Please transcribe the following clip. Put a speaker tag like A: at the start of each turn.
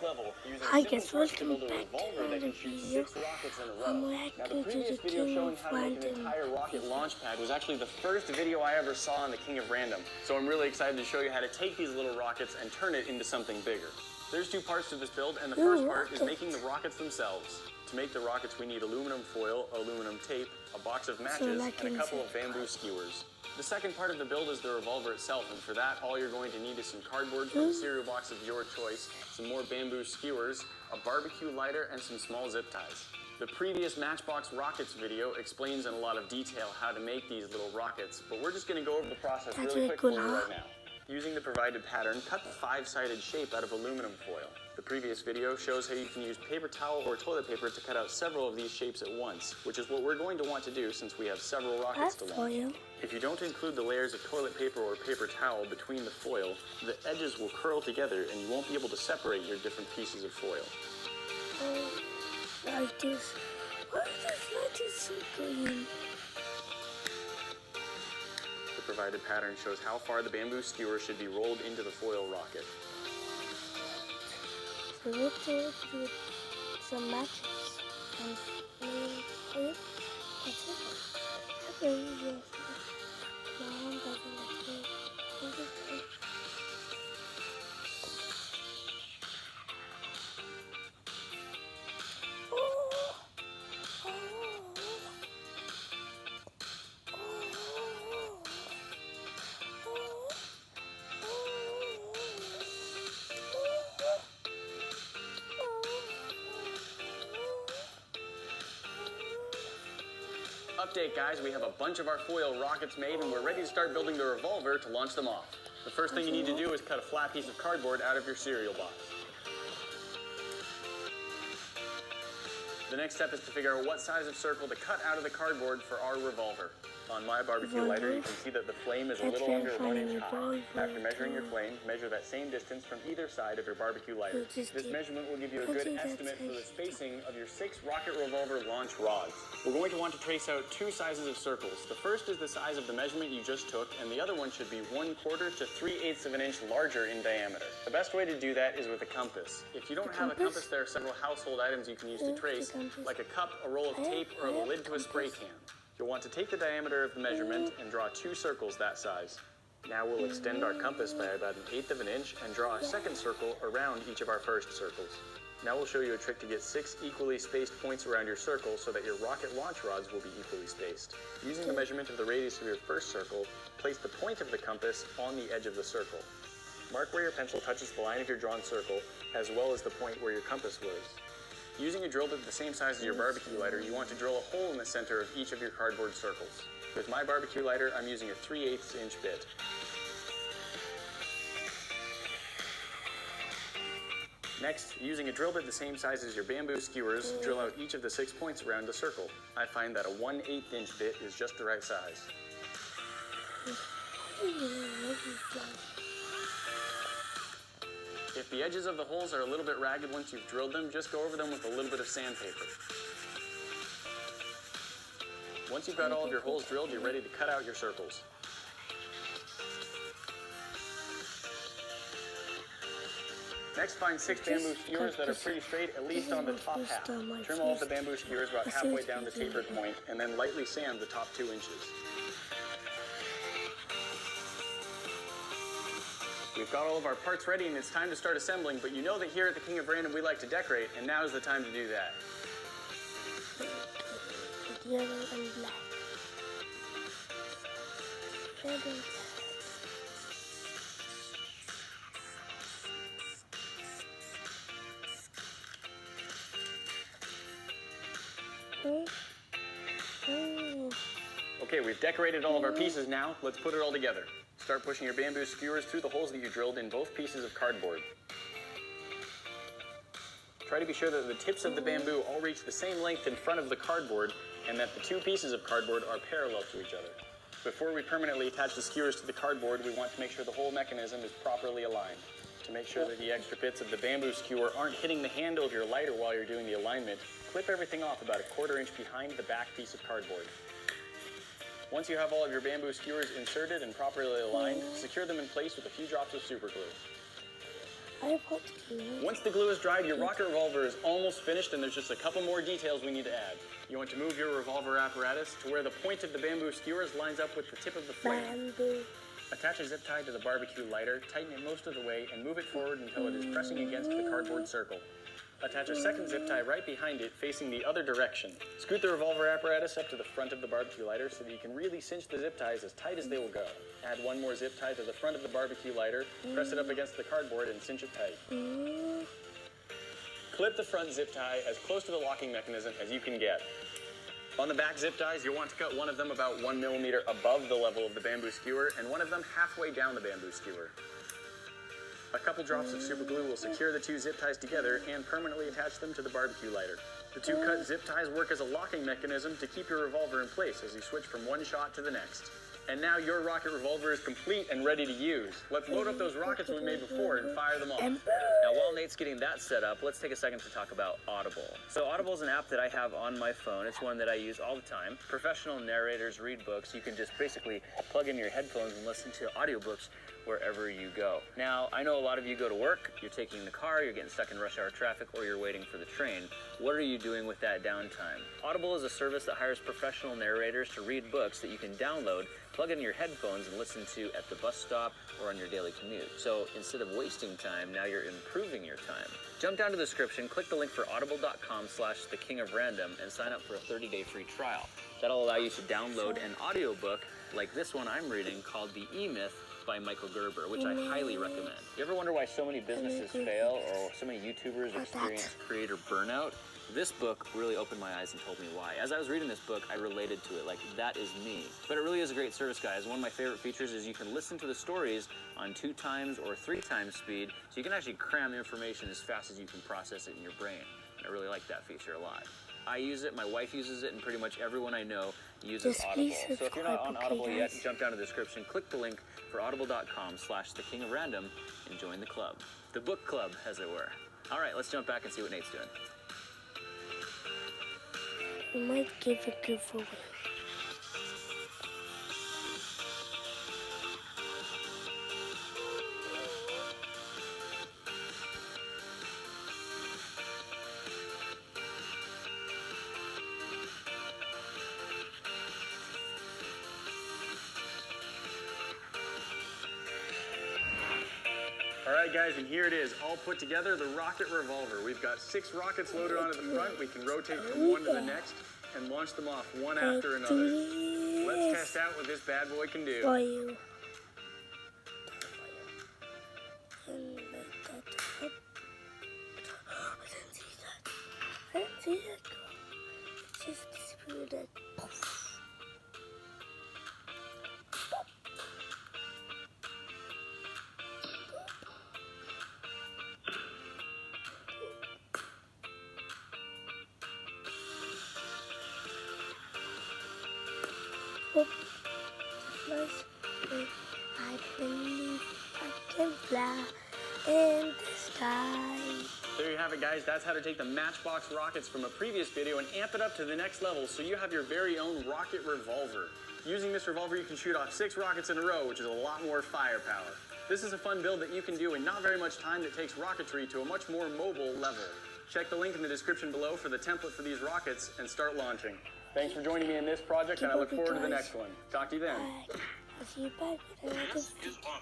A: level using
B: Hi
A: simple
B: guys,
A: parts to
B: welcome
A: build a
B: back to
A: revolver that
B: another
A: can shoot
B: video.
A: 6 rockets in a row.
B: I'm
A: Now,
B: reacting
A: the
B: to
A: previous
B: the
A: video
B: King
A: showing
B: of
A: how to make an
B: Random
A: entire rocket
B: video.
A: launch pad was actually the first video I ever saw on the King of Random. So I'm really excited to show you how to take these little rockets and turn it into something bigger. There's 2 parts to this build, and the first part is making the rockets themselves. To make the rockets, we need aluminum foil, aluminum tape, a box of matches, and a couple of bamboo skewers. The second part of the build is the revolver itself, and for that, all you're going to need is some cardboard from a cereal box of your choice, some more bamboo skewers, a barbecue lighter, and some small zip ties. The previous Matchbox Rockets video explains in a lot of detail how to make these little rockets, but we're just going to go over the process really quick for you right now. Using the provided pattern, cut the 5-sided shape out of aluminum foil. The previous video shows how you can use paper towel or toilet paper to cut out several of these shapes at once, which is what we're going to want to do since we have several rockets to launch. If you don't include the layers of toilet paper or paper towel between the foil, the edges will curl together and you won't be able to separate your different pieces of foil.
B: Like this. Why is this light so green?
A: The provided pattern shows how far the bamboo skewer should be rolled into the foil rocket.
B: So we have to do some matches and that's it. Okay, yes. Mom doesn't like it.
A: Update guys, we have a bunch of our foil rockets made and we're ready to start building the revolver to launch them off. The first thing you need to do is cut a flat piece of cardboard out of your cereal box. The next step is to figure out what size of circle to cut out of the cardboard for our revolver. On my barbecue lighter, you can see that the flame is a little under 1 inch high. After measuring your flame, measure that same distance from either side of your barbecue lighter. This measurement will give you a good estimate for the spacing of your 6 rocket revolver launch rods. We're going to want to trace out 2 sizes of circles. The first is the size of the measurement you just took, and the other one should be 1/4 to 3/8 of an inch larger in diameter. The best way to do that is with a compass. If you don't have a compass, there are several household items you can use to trace, like a cup, a roll of tape, or the lid to a spray can. You'll want to take the diameter of the measurement and draw 2 circles that size. Now we'll extend our compass by about 1/8 of an inch and draw a second circle around each of our first circles. Now we'll show you a trick to get 6 equally spaced points around your circle so that your rocket launch rods will be equally spaced. Using the measurement of the radius of your first circle, place the point of the compass on the edge of the circle. Mark where your pencil touches the line of your drawn circle, as well as the point where your compass was. Using a drill bit the same size as your barbecue lighter, you want to drill a hole in the center of each of your cardboard circles. With my barbecue lighter, I'm using a 3/8 inch bit. Next, using a drill bit the same size as your bamboo skewers, drill out each of the 6 points around the circle. I find that a 1/8 inch bit is just the right size. If the edges of the holes are a little bit ragged once you've drilled them, just go over them with a little bit of sandpaper. Once you've got all of your holes drilled, you're ready to cut out your circles. Next, find 6 bamboo skewers that are pretty straight, at least on the top half. Trim all of the bamboo skewers about halfway down the tapered point, and then lightly sand the top 2 inches. We've got all of our parts ready and it's time to start assembling, but you know that here at the King of Random we like to decorate, and now is the time to do that.
B: Yellow and black.
A: Okay, we've decorated all of our pieces now. Let's put it all together. Start pushing your bamboo skewers through the holes that you drilled in both pieces of cardboard. Try to be sure that the tips of the bamboo all reach the same length in front of the cardboard and that the 2 pieces of cardboard are parallel to each other. Before we permanently attach the skewers to the cardboard, we want to make sure the whole mechanism is properly aligned. To make sure that the extra bits of the bamboo skewer aren't hitting the handle of your lighter while you're doing the alignment, clip everything off about 1/4 inch behind the back piece of cardboard. Once you have all of your bamboo skewers inserted and properly aligned, secure them in place with a few drops of super glue.
B: I have hot glue.
A: Once the glue is dried, your rocket revolver is almost finished, and there's just a couple more details we need to add. You want to move your revolver apparatus to where the point of the bamboo skewers lines up with the tip of the flame.
B: Bamboo.
A: Attach a zip tie to the barbecue lighter, tighten it most of the way, and move it forward until it is pressing against the cardboard circle. Attach a second zip tie right behind it, facing the other direction. Scoot the revolver apparatus up to the front of the barbecue lighter so that you can really cinch the zip ties as tight as they will go. Add one more zip tie to the front of the barbecue lighter, press it up against the cardboard, and cinch it tight. Clip the front zip tie as close to the locking mechanism as you can get. On the back zip ties, you'll want to cut one of them about 1 millimeter above the level of the bamboo skewer and one of them halfway down the bamboo skewer. A couple drops of super glue will secure the two zip ties together and permanently attach them to the barbecue lighter. The two cut zip ties work as a locking mechanism to keep your revolver in place as you switch from one shot to the next. And now your rocket revolver is complete and ready to use. Let's load up those rockets we made before and fire them off.
C: Now, while Nate's getting that set up, let's take a second to talk about Audible. So Audible is an app that I have on my phone. It's one that I use all the time. Professional narrators read books. You can just basically plug in your headphones and listen to audiobooks wherever you go. Now, I know a lot of you go to work, you're taking the car, you're getting stuck in rush hour traffic, or you're waiting for the train. What are you doing with that downtime? Audible is a service that hires professional narrators to read books that you can download, plug in your headphones, and listen to at the bus stop or on your daily commute. So instead of wasting time, now you're improving your time. Jump down to the description, click the link for audible.com/thekingofrandom and sign up for a 30-day free trial. That'll allow you to download an audiobook like this one I'm reading called The E-Myth by Michael Gerber, which I highly recommend. You ever wonder why so many businesses fail or so many YouTubers experience creator burnout? This book really opened my eyes and told me why. As I was reading this book, I related to it, like that is me. But it really is a great service, guys. One of my favorite features is you can listen to the stories on 2 times or 3 times speed, so you can actually cram information as fast as you can process it in your brain. And I really like that feature a lot. I use it, my wife uses it, and pretty much everyone I know uses Audible. So if you're not on Audible yet, jump down to the description, click the link for audible.com/thekingofrandom and join the club. The book club, as it were. All right, let's jump back and see what Nate's doing.
B: We might give a giveaway.
A: All right, guys, and here it is, all put together, the rocket revolver. We've got 6 rockets loaded onto the front. We can rotate from one to the next and launch them off one after another. Let's test out what this bad boy can do.
B: For you. I didn't see that. It just disappeared. I believe I can fly in the sky.
A: There you have it, guys. That's how to take the Matchbox rockets from a previous video and amp it up to the next level so you have your very own rocket revolver. Using this revolver, you can shoot off 6 rockets in a row, which is a lot more firepower. This is a fun build that you can do in not very much time that takes rocketry to a much more mobile level. Check the link in the description below for the template for these rockets and start launching. Thanks for joining me in this project, and I look forward to the next one. Talk to you then.
B: I'll see you back with another video.